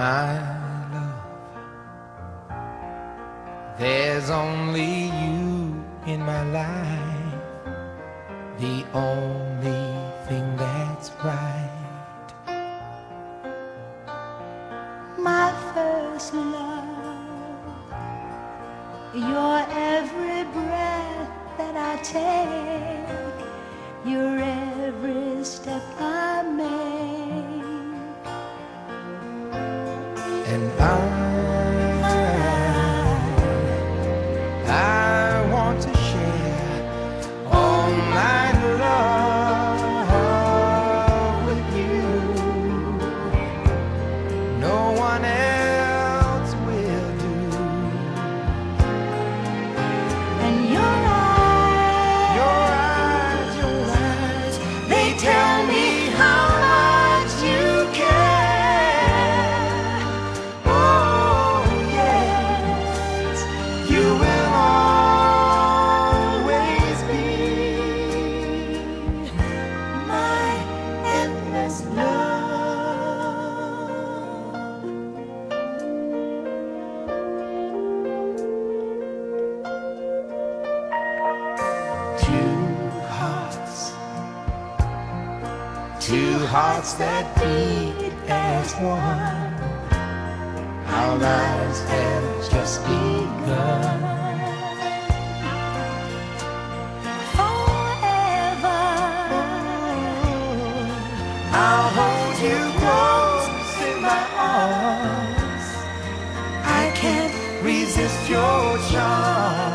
My love, there's only you in my life, the only thing that's right. My first love, your every breath that I take, your every step I make. And I want to share all my love with you. No one else will do. And your eyes, they tell me how much you care. Oh yes, you will always be my endless love. Two hearts that beat as one. Our lives have just begun. Forever, I'll hold you close in my arms. I can't resist your charm.